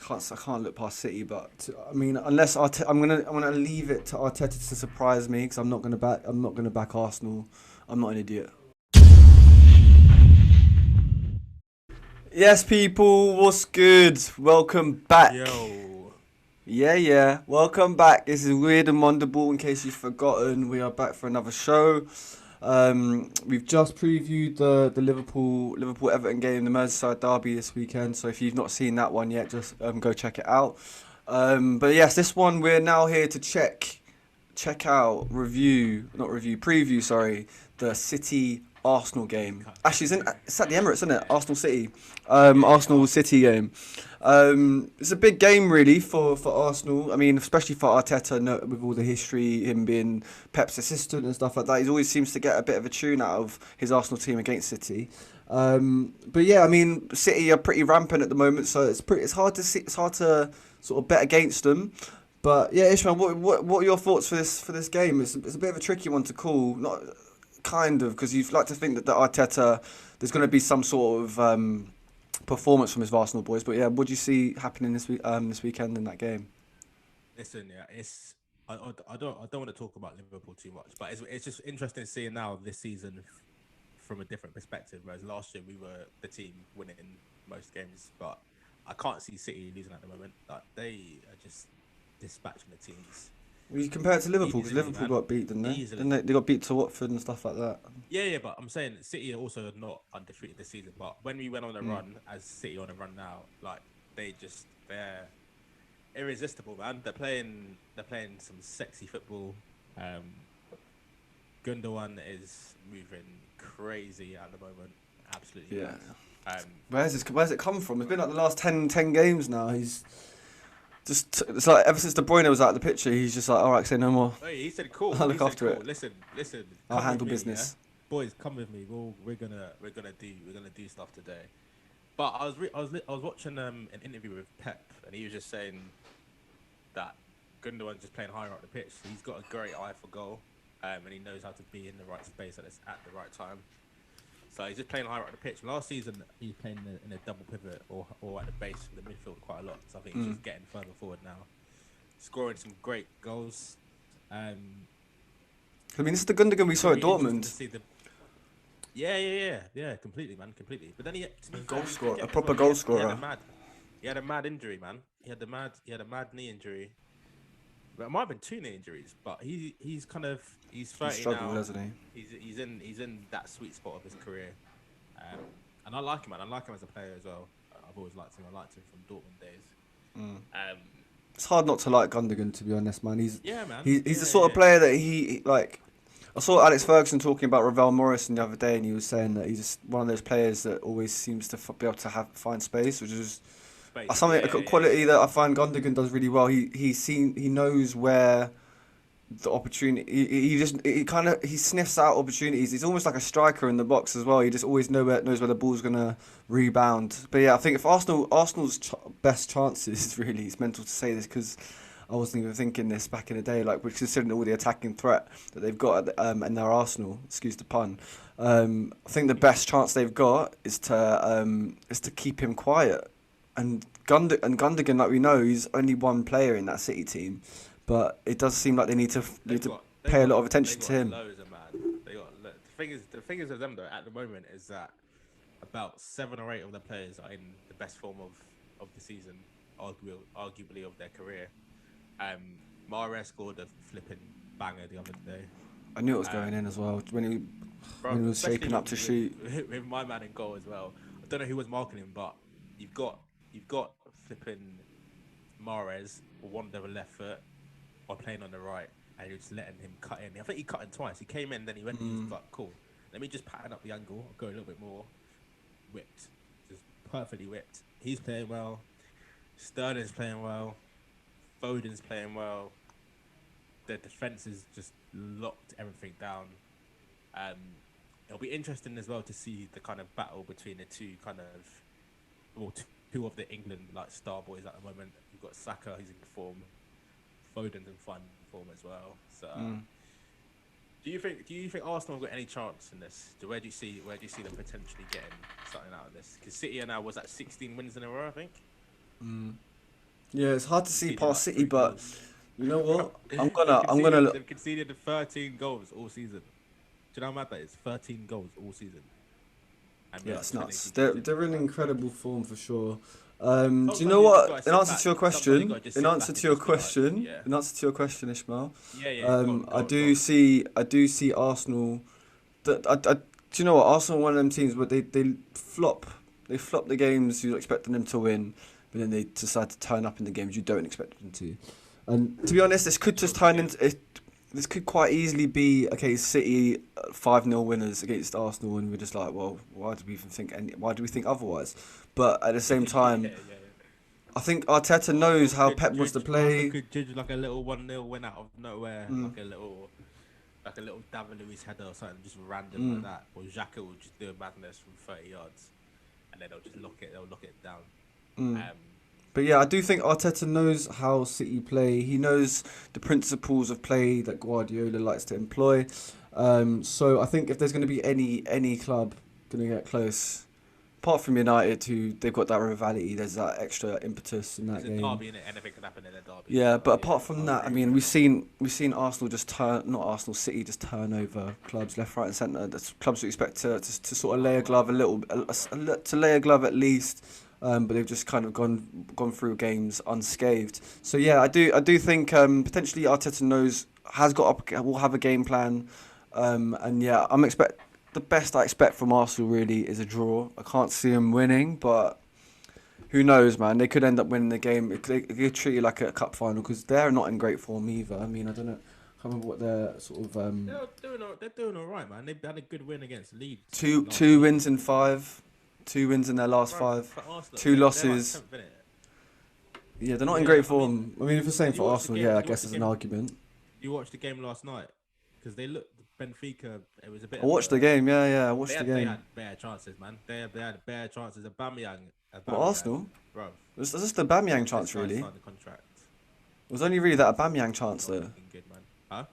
I can't look past City, but I mean, unless I'm gonna leave it to Arteta to surprise me because I'm not gonna back Arsenal. I'm not an idiot. Yes, people, what's good? Welcome back. Yo, Yeah, yeah, welcome back. This is Weird and Wonderful. In case you've forgotten, we are back for another show. We've just previewed the Liverpool Everton game, the Merseyside derby this weekend. So if you've not seen that one yet, just go check it out. But yes, this one we're now here to check out, preview. Sorry, the City Arsenal game. cut. Actually, it's at the Emirates, isn't it? Yeah, Arsenal City, yeah, Arsenal Arsenal. City game. It's a big game really for Arsenal. I mean, especially for Arteta, with all the history, him being Pep's assistant and stuff like that. He always seems to get a bit of a tune out of his Arsenal team against City. But yeah, I mean, City are pretty rampant at the moment, so it's hard to sort of bet against them. But yeah, Ishmael, what are your thoughts for this game? It's a bit of a tricky one to call, not kind of, because you'd like to think that the Arteta there's going to be some sort of performance from his Arsenal boys. But yeah, what do you see happening this weekend in that game? Listen, yeah, I don't want to talk about Liverpool too much, but it's just interesting seeing now this season from a different perspective. Whereas last year we were the team winning most games, but I can't see City losing at the moment. Like they are just dispatching the teams Well, you compare it to Liverpool because easily, Liverpool man, got beat, didn't they? Didn't easily. they? They got beat to Watford and stuff like that. Yeah, yeah, but I'm saying City are also not undefeated this season. But when we went on a Mm. run, as City on a run now, like they're irresistible, man. They're playing some sexy football. Um, Gundogan is moving crazy at the moment, absolutely Yeah. mad. Um, Where's it come from? It's been like the last 10 games now. He's just it's like ever since De Bruyne was out of the picture, he's just like, all right, say no more. hey, he said cool. I'll He look said after cool. it. Listen, listen, I'll come with handle me, yeah, business. boys, come with me. We're gonna do stuff today. But I was watching an interview with Pep, and he was just saying that Gundogan's just playing higher up the pitch. He's got a great eye for goal, and he knows how to be in the right space at the right time. So he's just playing higher up the pitch. Last season, he was playing in a double pivot or at the base of the midfield quite a lot. So I think he's Mm. just getting further forward now, scoring some great goals. Um, I mean, this is the Gundogan we saw at Very interesting to Dortmund. see the. Yeah, completely, man, completely. But then to A be goal fair, you scorer, a forget as proper well. goal He had scorer. he had a mad injury, man. He had a mad knee injury. But it might have been two knee injuries, but he's He's 30 struggling, now. hasn't he? He's in that sweet spot of his career, um, and I like him, man. I like him as a player as well. I've always liked him. I liked him from Dortmund days. Mm. Um, It's hard not to like Gundogan, to be honest, man. He's yeah, man. he's the Yeah, sort of yeah. player that like. I saw Alex Ferguson talking about Ravel Morrison the other day, and he was saying that he's just one of those players that always seems to be able to find space, which is Space. something a Yeah, yeah, quality yeah. that I find Gundogan does really well. He knows where the opportunity. He kind of he sniffs out opportunities. He's almost like a striker in the box as well. He just always knows where the ball's gonna rebound. But yeah, I think if Arsenal's best chances really, it's mental to say this because I wasn't even thinking this back in the day. Like we're considering all the attacking threat that they've got in their Arsenal. Excuse the pun. I think the best chance they've got is to keep him quiet. And Gundogan, like we know, he's only one player in that City team, but it does seem like they need They've to got they've pay a got lot of attention they've to got him. loads of man. The thing is with them though at the moment is that about 7 or 8 of the players are in the best form of the season, arguably of their career. Mahrez scored a flipping banger the other day. I knew it was going Um, in as well when he bro, when he was especially shaping with, up to with shoot. with my man in goal as well. I don't know who was marking him, but you've got you've got flipping Mahrez or one on the left foot or playing on the right, and you're just letting him cut in. I think he cut in twice. He came in, then he went. He was Mm. like, "Cool, let me just pattern up the angle, go a little bit more, whipped, just perfectly whipped." He's playing well. Sterling's playing well. Foden's playing well. The defense has just locked everything down. Um, it'll be interesting as well to see the kind of battle between the two well, two of the England like star boys at the moment. You've got Saka, he's in form. Foden's in fine form as well. So, Mm. do you think Arsenal have got any chance in this? Where do you see them potentially getting something out of this? Because City are now was at 16 wins in a row, I think. Mm. Yeah, it's hard to see Conceded past like City, three but goals. you know what? They've I'm gonna conceded. look. They've conceded 13 goals all season. Do you know how mad that is? 13 goals all season, and we're Yeah, like it's 20 nuts. games in. They're in Like, incredible form for sure. Do you sometimes know you just gotta what? sit back. Sometimes you gotta just In sit answer back to and your just be like, question, yeah, in answer to your question, Ishmael, yeah, yeah. Go on, go I on, go on. I do see Arsenal. Do you know what? Arsenal are one of them teams where flop. They flop the games you're expecting them to win, but then they decide to turn up in the games you don't expect them to. And to be honest, this could just Chelsea turn game. into it. This could quite easily be okay. City 5-0 winners against Arsenal, and we're just like, well, why do we even think? Why do we think otherwise? But at the same Yeah, time, yeah, yeah. I think Arteta knows how Pep wants to Arsenal play. could judge like a little 1-0 win out of nowhere, Mm, like a little David Luiz header or something, just random like mm, that. Or Xhaka will just do a madness from 30 yards, and then they'll just lock it. They'll lock it down. mm. Um, But yeah, I do think Arteta knows how City play. He knows the principles of play that Guardiola likes to employ. So I think if there's going to be any club going to get close, apart from United, who they've got that rivalry, there's that extra impetus in that it's a game. derby, innit? Anything can happen in a derby. Yeah, But but yeah, apart from I that, I agree with mean, you on that one. we've seen Arsenal just turn, not Arsenal, City just turn over clubs left, right, and centre. That's clubs we expect to sort of lay a glove a little, to lay a glove at least. But they've just kind of gone through games unscathed. So yeah, I do think potentially Arteta will have a game plan, and yeah, the best I expect from Arsenal really is a draw. I can't see them winning, but who knows, man? They could end up winning the game. It could treat it like a cup final because they're not in great form either. I mean, I don't know. I can't remember what their sort of They're doing all right, man. They had a good win against Leeds last two week. wins in five, 2 wins in their last Bro, five, for Arsenal, two they're like losses. 10th, innit? Yeah, they're not in Yeah, great I mean, form. I mean, if you're saying you for watched the Arsenal, game. yeah, I You watched guess the there's an game. argument. You watched the game last night because they looked Benfica. It was a bit I of watched the a. game. Yeah, yeah, I They watched the had they game. had bare chances, man. They had bare chances. But Aubameyang, Arsenal, bro. was just the Bamyang This chance guy really. signed the contract. It was only really that Aubameyang chance Not though. It looking good, man. Huh?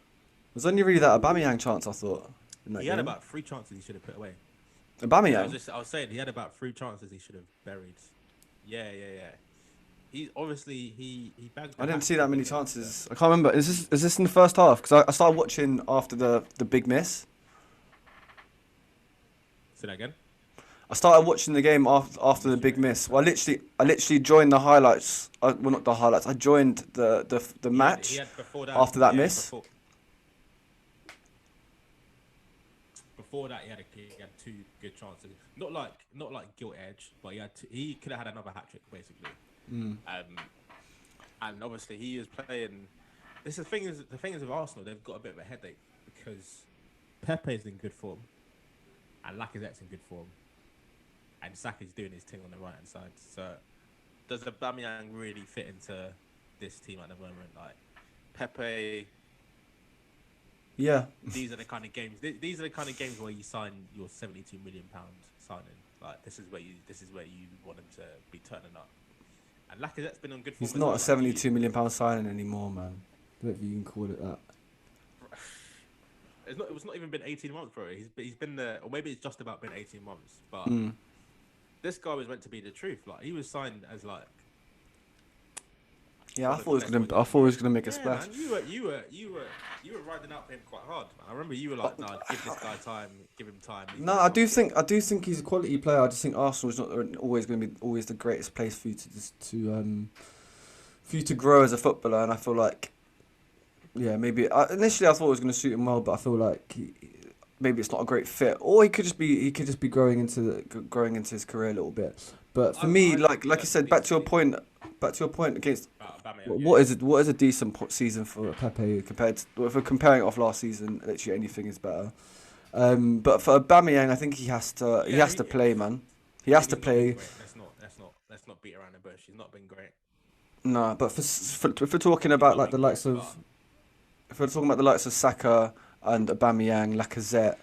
was only really that Aubameyang chance I thought in that He had game. about three chances he should have put away. Aubameyang. I was saying he had about three chances he should have buried. Yeah, yeah, yeah. He obviously he bagged the I didn't hat see trick that many against. chances. I can't remember. Is this in the first half? Because I started watching after the big miss. Say that again. I started watching the game after the Missed big you, mate. miss. Well, I literally joined the highlights. Well, not the highlights. I joined the He match had before that. after that Yeah, miss. before that he had two good chances. Not like gilt edge, but he could have had another hat trick basically. Mm. And obviously he is playing. The thing is with Arsenal, they've got a bit of a headache because Pepe's in good form and Lacazette's in good form, and Saka's doing his thing on the right hand side. So does Aubameyang really fit into this team at the moment? Like Pepe, Yeah. these are the kind of games. These are the kind of games where you sign your £72 million signing. Like this is where you want him to be turning up. And Lacazette's been on good form. He's as not well. a Like, £72 million signing anymore, man. I don't think you can call it that. it was not even been 18 months, bro. He's been there, or maybe it's just about been 18 months. But Mm. this guy was meant to be the truth. Like he was signed as like. Yeah, one of the best wingers I thought he was in gonna make a the- splash. Man, you were riding out for him quite hard, man. I remember you were like, "Nah, give this guy time, give him time." He's No, gonna come I do think he's a quality player. I just think Arsenal's not always going to be always the greatest place for you to grow as a footballer. And I feel like, yeah, maybe initially I thought it was going to suit him well, but I feel like maybe it's not a great fit, or he could just be growing into his career a little bit. But for me, I like think you said, back to your point against Aubameyang, what is a decent season for Pepe compared to, if we're comparing it off last season, literally anything is better. But for Aubameyang, I think he has to play, man. He has to he's not been play. great. Let's not beat around the bush. He's not been great. No, but if we're talking about like the likes of, if we're talking about the likes of Saka and Aubameyang, Lacazette,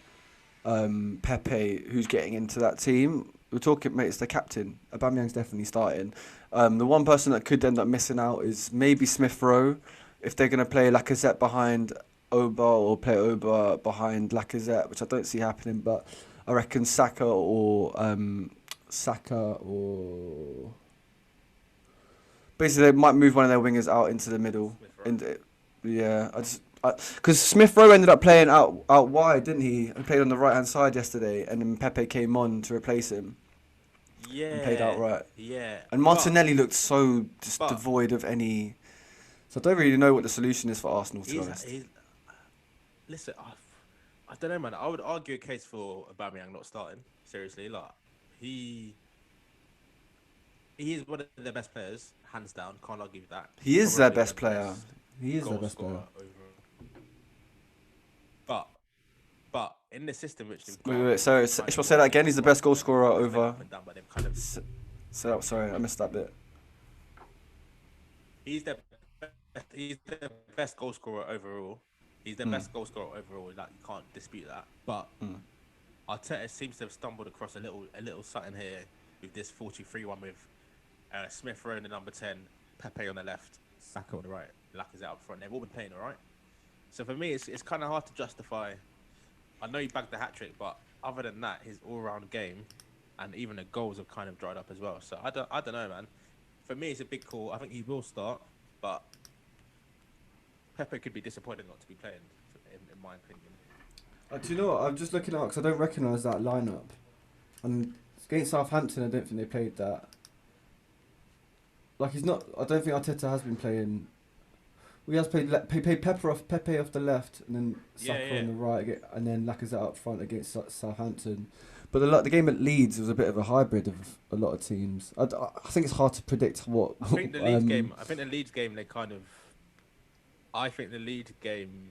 Pepe, who's getting into that team, we're talking, mate, it's the captain. Aubameyang's definitely starting. The one person that could end up missing out is maybe Smith Rowe, if they're going to play Lacazette behind Oba or play Oba behind Lacazette, which I don't see happening. But I reckon Saka or Basically, they might move one of their wingers out into the middle. Smith Rowe. And yeah, because Smith Rowe ended up playing out wide, didn't he? He played on the right hand side yesterday, and then Pepe came on to replace him and played Yeah, outright. yeah. And Martinelli looked so just but devoid of any. So I don't really know what the solution is for Arsenal, to be honest. listen, I don't know, man. I would argue a case for Aubameyang not starting. Seriously, like he is one of their best players, hands down. Can't argue with that. He is their Probably best the player. He is their goal best player. scorer overall. But in the system which they've Wait, got, wait, sorry, they've kind Ishmael, of say that again. He's the best goal went scorer over. up and down, but they've kind of So sorry, I missed that bit. he's the best goal scorer overall. He's the best goal scorer overall. Like you can't dispute that. But Arteta seems to have stumbled across a little something here with this 4-2-3-1 with Smith Rowe in the number 10, Pepe on the left, Saka on the right, Lacazette up front. They've all been playing all right. So for me, it's kind of hard to justify. I know he bagged the hat trick, but other than that, his all-round game and even the goals have kind of dried up as well. So I don't know, man. For me, it's a big call. I think he will start, but Pepe could be disappointed not to be playing, in my opinion. Do you know what? I'm just looking out because I don't recognise that lineup. And against Southampton, I don't think they played that. Like he's not. I don't think Arteta has been playing. We has played Pepe off the left, and then Saka on the right, and then Lacazette up front against Southampton. But the game at Leeds was a bit of a hybrid of a lot of teams. I think it's hard to predict what. I think the Leeds game. I think the Leeds game. I think the Leeds game,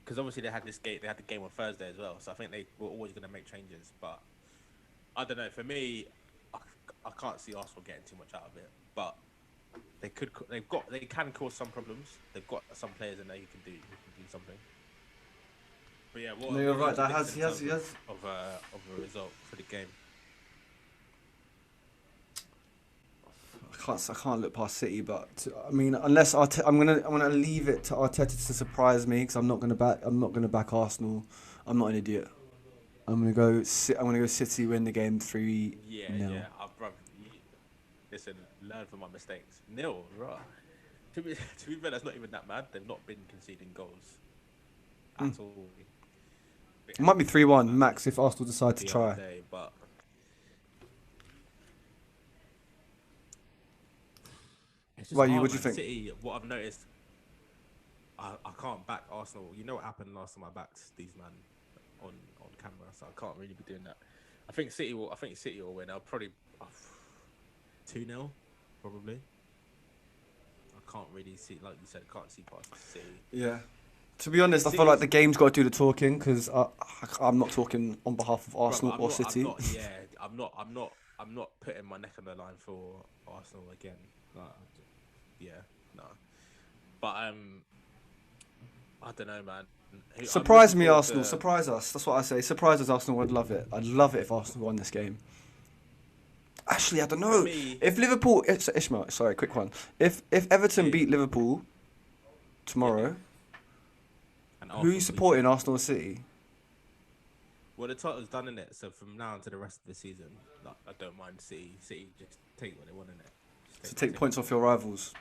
because obviously they had this game. They had the game on Thursday as well. So I think they were always going to make changes. But I don't know. For me, I can't see Arsenal getting too much out of it. But they can cause some problems. They've got some players in there who can do something. But yeah, No, you're right. He has. Of a result for the game. I can't look past City, but I mean, unless I'm gonna leave it to Arteta to surprise me because I'm not gonna back Arsenal. I'm not an idiot. I'm gonna go City win the game 3-0. Yeah. Listen, learn from my mistakes. Nil, right? To be fair, that's not even that mad. They've not been conceding goals at all. It might be 3-1 max if Arsenal decide to try. But what do you think? City, what I've noticed, I can't back Arsenal. You know what happened last time I backed these man on camera, so I can't really be doing that. I think City will win. I'll probably 2-0, probably. I can't really see, like you said, can't see past City. Yeah. To be honest, I feel like the game's got to do the talking because I'm not talking on behalf of Arsenal or City. I'm not putting my neck on the line for Arsenal again. No. But I don't know, man. Surprise me, Arsenal. Surprise us. That's what I say. Surprise us, Arsenal. I'd love it. I'd love it if Arsenal won this game. Actually, I don't know. If Liverpool... Ishmael, sorry, quick one. If Everton beat Liverpool tomorrow, who are you supporting, Arsenal or City? Well, the title's done, in it. So from now until the rest of the season, like, I don't mind City. City just take what they want, in it. So take points off your rivals.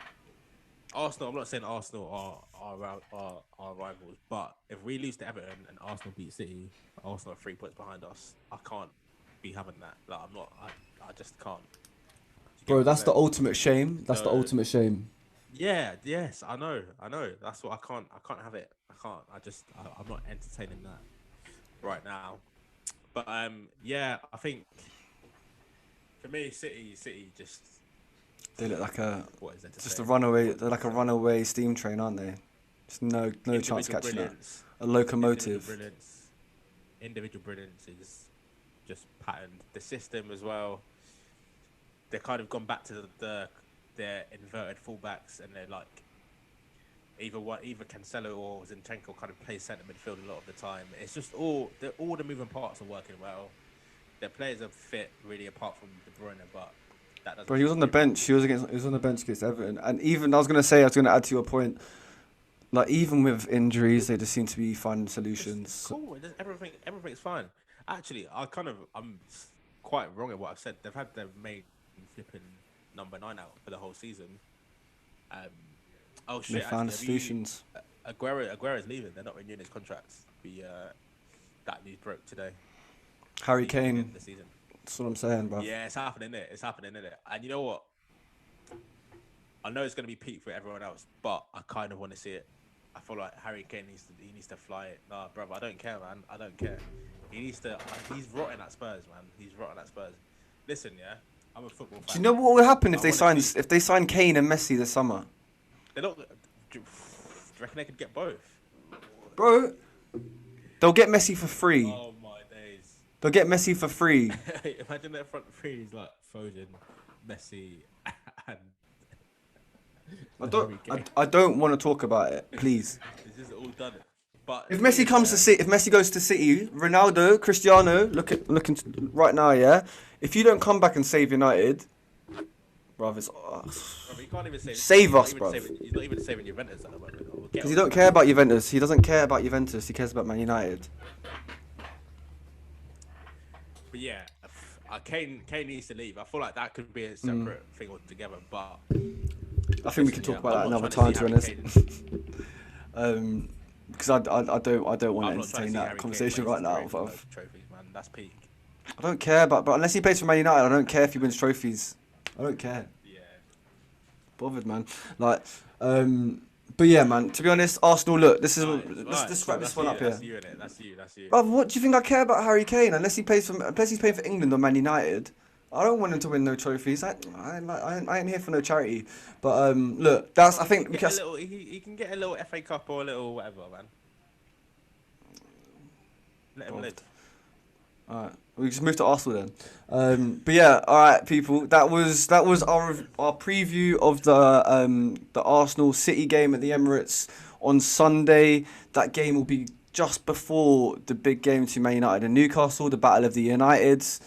Arsenal, I'm not saying Arsenal are rivals, but if we lose to Everton and Arsenal beat City, Arsenal are 3 points behind us. I can't be having that. Like, I'm not. I just can't. Bro, that's the ultimate shame. That's the ultimate shame. Yeah. Yes, I know. That's what I can't have it. I can't. I'm not entertaining that right now. But yeah, I think for me, City just. They look like a a runaway. They're like a runaway steam train, aren't they? Just no chance catching that. A locomotive. Individual brilliance is just patterned. The system as well. They've kind of gone back to their inverted fullbacks, and they're like either Cancelo or Zinchenko kind of play centre midfield a lot of the time. It's just all the moving parts are working well. Their players are fit, really, apart from De Bruyne, but. Bro, he was on the bench. He was on the bench against Everton, and even I was gonna add to your point. Like even with injuries, they just seem to be finding solutions. It's cool. Everything's fine. Actually, I'm quite wrong at what I've said. They've had their main flipping number 9 out for the whole season. Oh They shit! found Actually, have solutions. Aguero's leaving. They're not renewing his contracts. That news broke today. Harry He's leaving Kane. the season. That's what I'm saying, bro. Yeah, it's happening, innit? It's happening, innit? And you know what? I know it's gonna be peak for everyone else, but I kind of want to see it. I feel like Harry Kane needs to fly it. Nah, brother, I don't care, man. I don't care. He needs to. He's rotten at Spurs, man. He's rotten at Spurs. Listen, yeah, I'm a football fan. Do you know what will happen if I they wanna sign see- if they sign Kane and Messi this summer, They don't. Do you reckon they could get both? bro? They'll get Messi for free. Oh my days! They'll get Messi for free. Imagine their front three is like Foden, Messi, and Harry Kane. I don't want to talk about it, please. This is all done. But If Messi comes to City, if Messi goes to City, Ronaldo, Cristiano, looking right now, yeah. If you don't come back and save United, bruv, it's Bro, you can't even Save us, bro. bruv. He's not even saving Juventus at the moment. because he don't care about Juventus. He doesn't care about Juventus. He cares about Man United. But yeah, Kane needs to leave. I feel like that could be a separate thing altogether. But I think we can listen, talk yeah, about I'm that not another time, trying to see be Harry honest. Kane- Because I don't want to I'm not trying to entertain see that Harry conversation Kane right now. win Bruv. trophies, man. That's peak. I don't care about, but unless he plays for Man United, I don't care if he wins trophies. I don't care. Yeah. Bothered, man. Like, but yeah, man. To be honest, Arsenal. Look, this is let's wrap this one up here. That's you, innit? That's you. Bruv, what do you think I care about Harry Kane? Unless he's playing for England or Man United, I don't want him to win no trophies. I ain't here for no charity. But look, I think He because can get a little FA Cup or a little whatever, man. Let him live. alright, we just move to Arsenal then. But yeah, alright, people. That was our preview of the Arsenal City game at the Emirates on Sunday. That game will be just before the big game to Man United and Newcastle, the Battle of the Uniteds.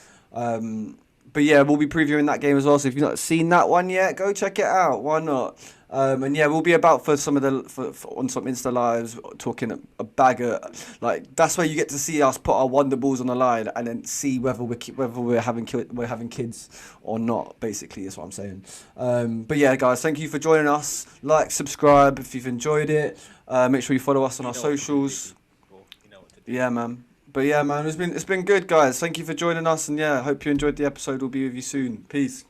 But yeah, we'll be previewing that game as well. So if you've not seen that one yet, go check it out. Why not? And yeah, we'll be about for some of the on some Insta lives talking a bag of like that's where you get to see us put our wonder balls on the line and then see whether we're having kids or not. Basically, is what I'm saying. But yeah, guys, thank you for joining us. Like, subscribe if you've enjoyed it. Make sure you follow us on our socials. Yeah, man. But yeah, man, it's been good, guys. Thank you for joining us, and yeah, hope you enjoyed the episode. We'll be with you soon. Peace.